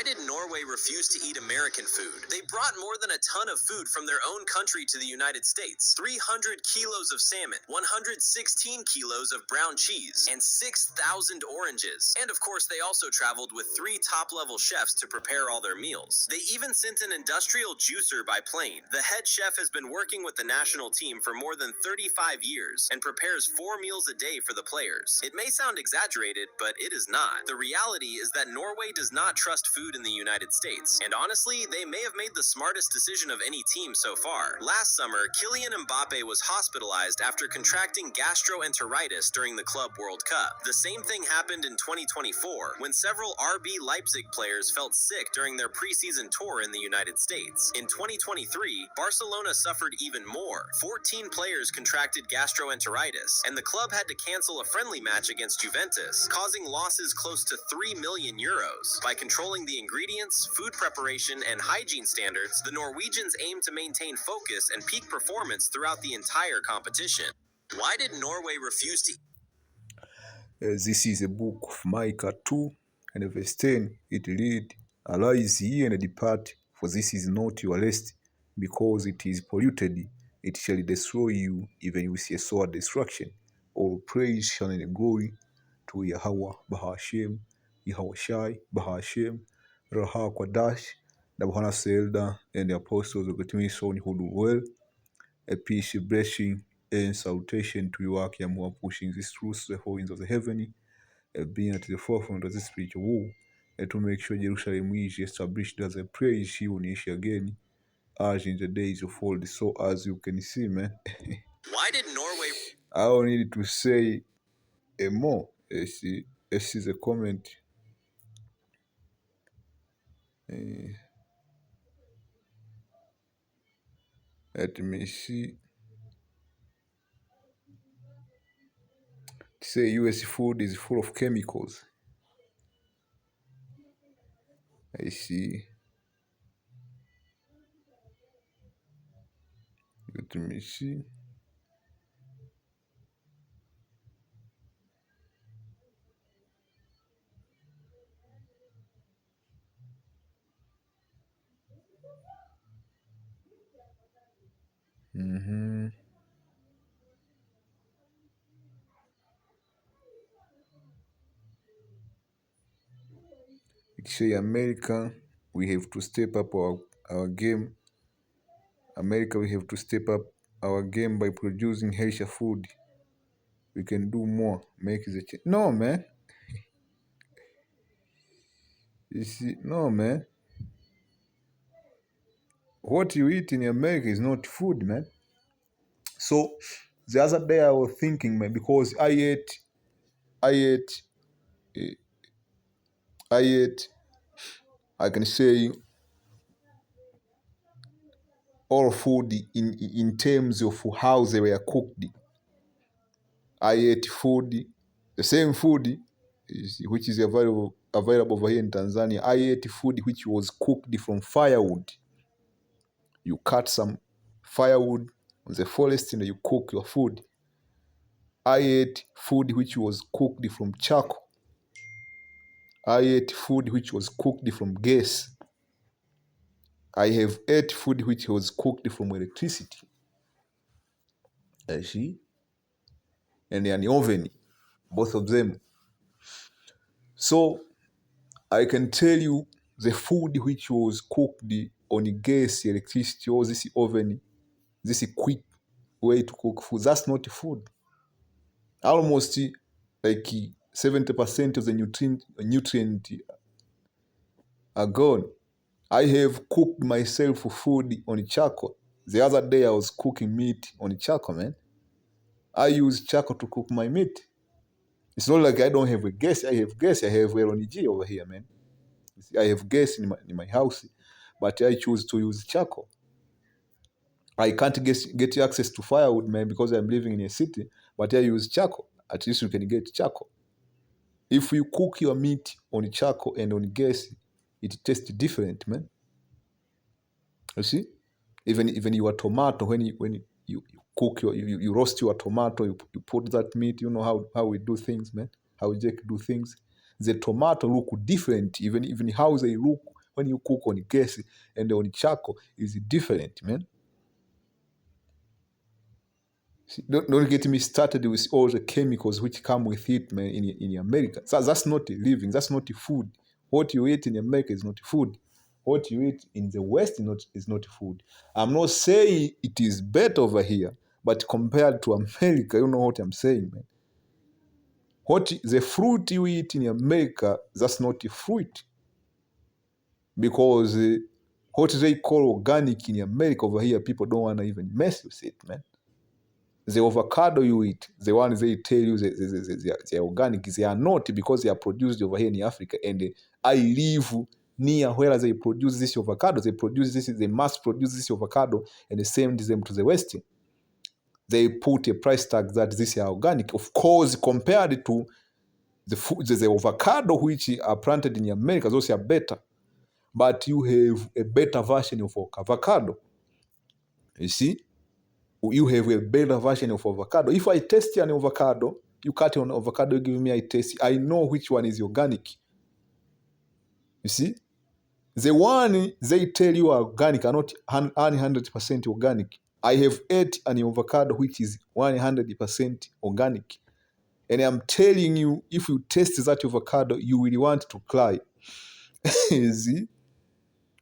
Why did Norway refuse to eat American food? They brought more than a ton of food from their own country to the United States. 300 kilos of salmon, 116 kilos of brown cheese, and 6,000 oranges. And of course, they also traveled with 3 top-level chefs to prepare all their meals. They even sent an industrial juicer by plane. The head chef has been working with the national team for more than 35 years and prepares 4 meals a day for the players. It may sound exaggerated, but it is not. The reality is that Norway does not trust food in the United States, and honestly, they may have made the smartest decision of any team so far. Last summer, Kylian Mbappe was hospitalized after contracting gastroenteritis during the Club World Cup. The same thing happened in 2024, when several RB Leipzig players felt sick during their preseason tour in the United States. In 2023, Barcelona suffered even more. 14 players contracted gastroenteritis, and the club had to cancel a friendly match against Juventus, causing losses close to 3 million euros. By controlling the ingredients, food preparation, and hygiene standards, the Norwegians aim to maintain focus and peak performance throughout the entire competition. Why did Norway refuse to... This is a book of Micah 2 and verse 10. It read, "Arise ye and depart, for this is not your rest, because it is polluted. It shall destroy you, even with a sword destruction. All praise shall and glory to Yahweh Bahashem, Yahweh Shai Bahashem, Raha Kwadash, the Bahana Selda, and the apostles of the Timison who do well. A peace, a blessing, and salutation to you, Akim, who are pushing this truth to the four winds of the heaven, being at the forefront of this spiritual war, and to make sure Jerusalem is established as a praise he will again, as in the days of old. So as you can see, man, Why did Norway... I don't need to say more. This is a comment. Let me see. Say US food is full of chemicals. I see. Let me see. It say America, we have to step up our game. America, we have to step up our game by producing healthier food. We can do more. Make the change. No, man. You see, no, man. What you eat in America is not food, man. So the other day I was thinking, man, because I ate, I can say, all food in terms of how they were cooked. I ate food, the same food, which is available over here in Tanzania. I ate food which was cooked from firewood. You cut some firewood on the forest and you cook your food. I ate food which was cooked from charcoal. I ate food which was cooked from gas. I have ate food which was cooked from electricity. I see. And an oven, both of them. So I can tell you the food which was cooked on gas, electricity, or this oven, this quick way to cook food, that's not food. Almost like 70% of the nutrient are gone. I have cooked myself food on charcoal. The other day I was cooking meat on charcoal, man. I use charcoal to cook my meat. It's not like I don't have a gas. I have gas. I have LNG over here, man. I have gas in my house, but I choose to use charcoal. I can't get access to firewood, man, because I'm living in a city, but I use charcoal. At least you can get charcoal. If you cook your meat on charcoal and on gas, it tastes different, man. You see? Even your tomato, when you cook you roast your tomato, you put that meat, you know how we do things, man. How Jake do things. The tomato look different, even how they look when you cook on gas and on charcoal is different, man. See, don't get me started with all the chemicals which come with it, man, in America. So that's not living, that's not food. What you eat in America is not food. What you eat in the West is not food. I'm not saying it is better over here, but compared to America, you know what I'm saying, man. What the fruit you eat in America, that's not fruit. Because what they call organic in America over here, people don't want to even mess with it, man. The avocado you eat, the ones they tell you they're organic, they are not, because they are produced over here in Africa. And I live near where they produce this avocado. They mass produce this avocado and they send them to the West. They put a price tag that this is organic. Of course, compared to the avocado which are planted in America, those are better. But you have a better version of avocado. You see? You have a better version of avocado. If I taste an avocado, you cut an avocado, you give me a taste, I know which one is organic. You see? The one they tell you are organic are not 100% organic. I have ate an avocado which is 100% organic. And I'm telling you, if you taste that avocado, you will want to cry. You see?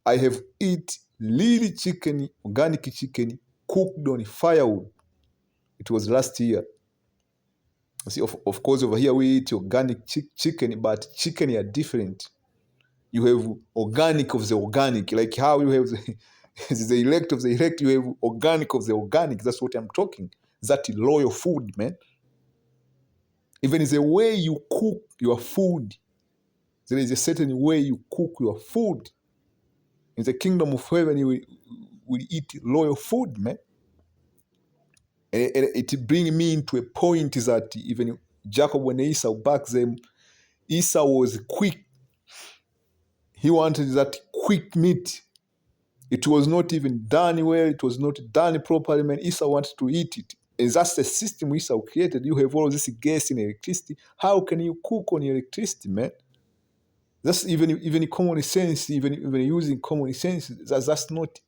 I have eaten really chicken, organic chicken, cooked on firewood. It was last year. See, of course, over here we eat organic chicken, but chicken are different. You have organic of the organic, like how you have the elect of the elect, you have organic of the organic. That's what I'm talking. That loyal food, man. Even the way you cook your food, there is a certain way you cook your food. In the kingdom of heaven, you will eat loyal food, man. And it brings me into a point that even Jacob, when Esau back them, Esau was quick. He wanted that quick meat. It was not even done well. It was not done properly, man. Esau wanted to eat it. And that's the system Esau created. You have all this gas and electricity. How can you cook on electricity, man? That's even common sense, even using common sense, that's not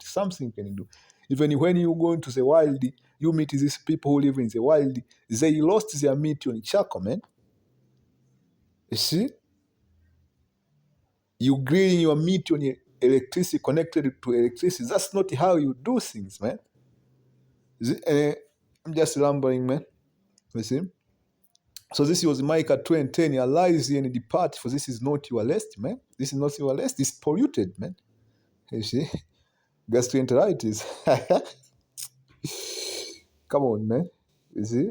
something you can do. Even when you go into the wild, you meet these people who live in the wild, they lost their meat on charcoal, man. You see? You grilling your meat on your electricity, connected to electricity. That's not how you do things, man. I'm just rambling, man. You see? So this was Micah 2:10. Arise and depart, for this is not your rest, man. This is not your rest. It's polluted, man. You see? Gastroenteritis. Come on, man. You see?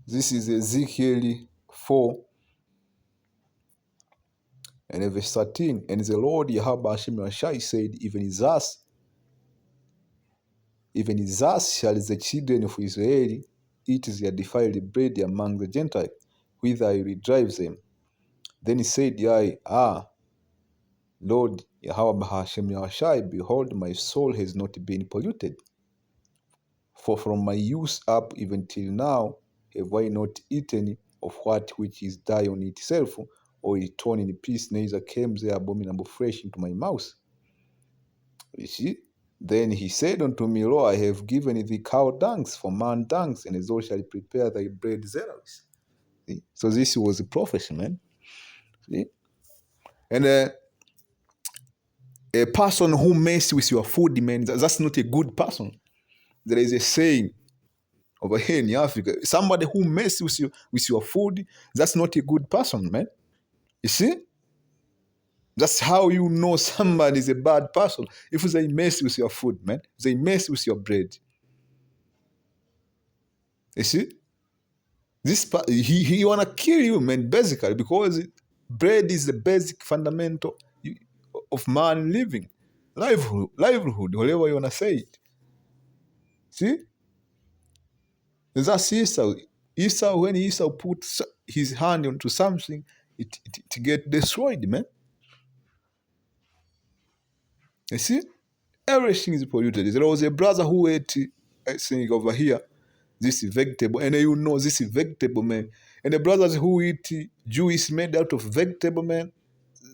This is Ezekiel 4 and verse 13. And the Lord Yahweh Hashem Rashai said, even thus shall the children of Israel eat their defiled bread among the Gentiles, whither I will drive them. Then said I, Lord Yahweh Hashem Rashai, behold, my soul has not been polluted. For from my youth up even till now have I not eaten of what which is die on itself, or is torn in pieces, neither came there abominable flesh into my mouth. You see? Then he said unto me, Lo, I have given thee cow dungs for man dungs, and thou shalt prepare thy bread thereof. See? So this was a prophecy, man. See? And a person who messes with your food, man, that's not a good person. There is a saying over here in Africa, somebody who messes with your food, that's not a good person, man. You see? That's how you know somebody is a bad person. If they mess with your food, man, they mess with your bread. You see? He wanna kill you, man, basically, because bread is the basic fundamental of man living. Livelihood, whatever you wanna say it. See? That's Esau. When Esau puts his hand onto something, it get destroyed, man. You see? Everything is polluted. There was a brother who ate, I think, over here, this vegetable, and you know this vegetable, man. And the brothers who eat juice made out of vegetable, man,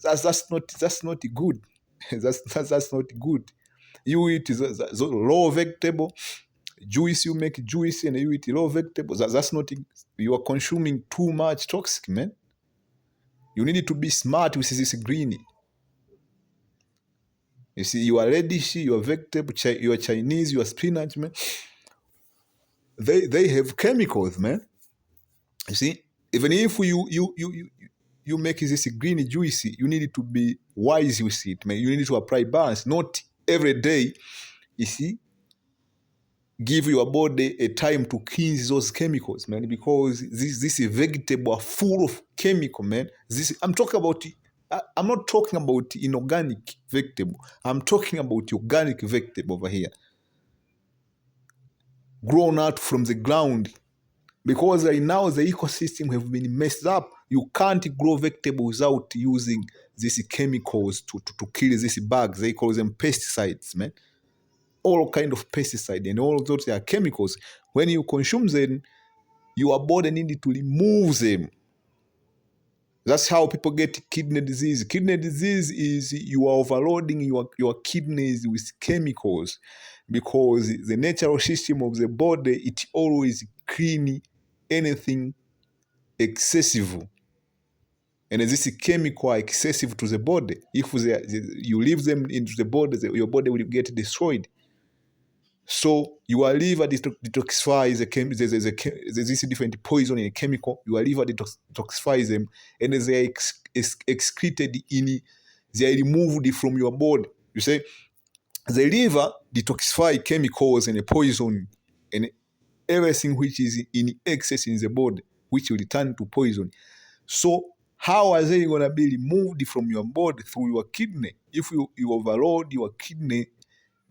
that's not good. that's not good. You eat the raw vegetable juice, you make juice and you eat raw vegetables. That's not, you are consuming too much toxic, man. You need to be smart with this green. You see, you are radish, you are vegetable, you are Chinese, you are spinach, man. They have chemicals, man. You see, even if you make this green juice, you need to be wise with it, man. You need to apply balance, not every day. You see, give your body a time to cleanse those chemicals, man, because this vegetable are full of chemical, man. I'm talking about, I'm not talking about inorganic vegetable. I'm talking about organic vegetable over here, grown out from the ground. Because right now the ecosystem have been messed up. You can't grow vegetables without using these chemicals to kill these bugs. They call them pesticides, man. All kind of pesticide and all of those are chemicals. When you consume them, your body needs to remove them. That's how people get kidney disease. Kidney disease is you are overloading your kidneys with chemicals, because the natural system of the body, it always clean anything excessive. And this chemical are excessive to the body. If you leave them into the body, your body will get destroyed. So your liver detoxifies this different poison and chemical. Your liver detoxifies them, and they are excreted they are removed from your body. You say the liver detoxify chemicals and poison and everything which is in excess in the body, which will return to poison. So how are they going to be removed from your body? Through your kidney. If you overload your kidney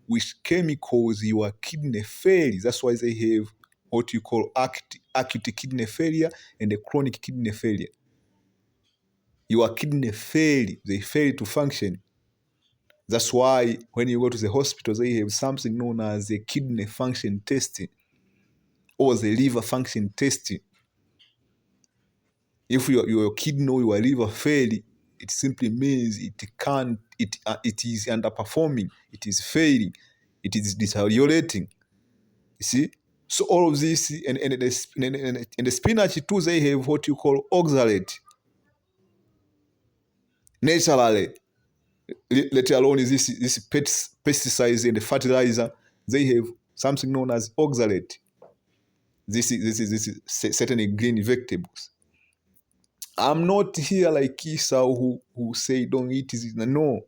with chemicals, your kidney fails. That's why they have what you call acute kidney failure and a chronic kidney failure. Your kidney fail, they fail to function. That's why when you go to the hospital, they have something known as the kidney function testing or the liver function testing. If your kidney or your liver fail, it simply means it is underperforming, it is failing, it is deteriorating. You see? So all of this, and the spinach too, they have what you call oxalate. Naturally, let alone this pesticides and the fertilizer, they have something known as oxalate. This is certain green vegetables. I'm not here like Esau who say don't eat this. No.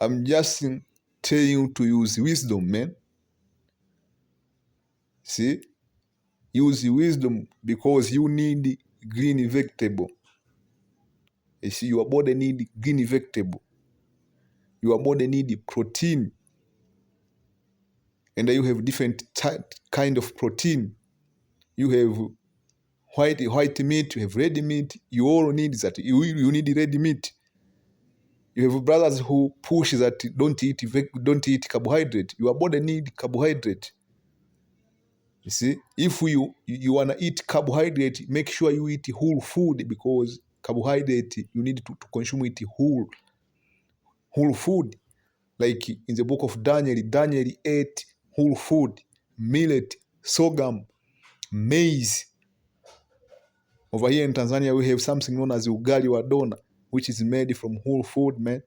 I'm just telling you to use wisdom, man. See? Use wisdom, because you need green vegetable. You see, your body need green vegetable. Your body need protein. And then you have different kind of protein. You have white meat, you have red meat. You all need that. You need red meat. You have brothers who push that don't eat carbohydrate. Your body need carbohydrate. You see, if you wanna eat carbohydrate, make sure you eat whole food, because carbohydrate you need to consume it whole food. Like in the book of Daniel ate whole food, millet, sorghum, maize. Over here in Tanzania, we have something known as ugali wa dona, which is made from whole food, man.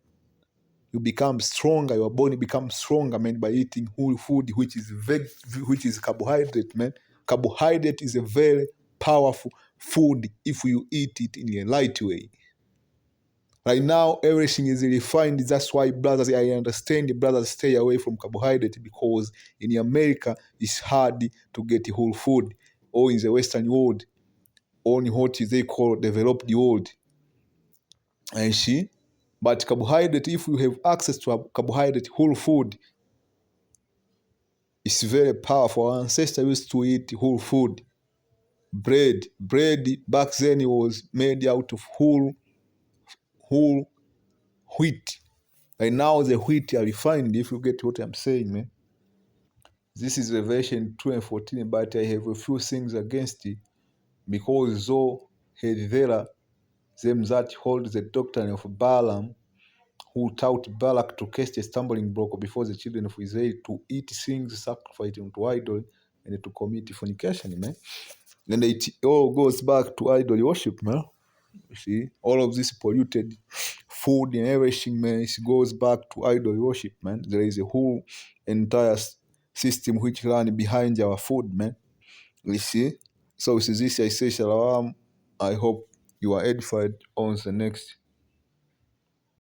You become stronger, your body becomes stronger, man, by eating whole food, which is carbohydrate, man. Carbohydrate is a very powerful food if you eat it in a light way. Right now, everything is refined. That's why, brothers, I understand the brothers stay away from carbohydrate, because in America, it's hard to get whole food, or in the Western world, or in what they call developed world. And see? But carbohydrate, if you have access to a carbohydrate whole food, it's very powerful. Our ancestors used to eat whole food. Bread back then was made out of whole wheat. And now the wheat are refined, if you get what I'm saying, man. This is Revelation 2:14, but I have a few things against it, because though Hedvera them that hold the doctrine of Balaam, who taught Balak to cast a stumbling block before the children of Israel, to eat things sacrificed unto idol, and to commit fornication, man. And it all goes back to idol worship, man. You see, all of this polluted food and everything, man, it goes back to idol worship, man. There is a whole entire system which run behind our food, man. You see? So with this I say shalom. I hope you are edified. On the next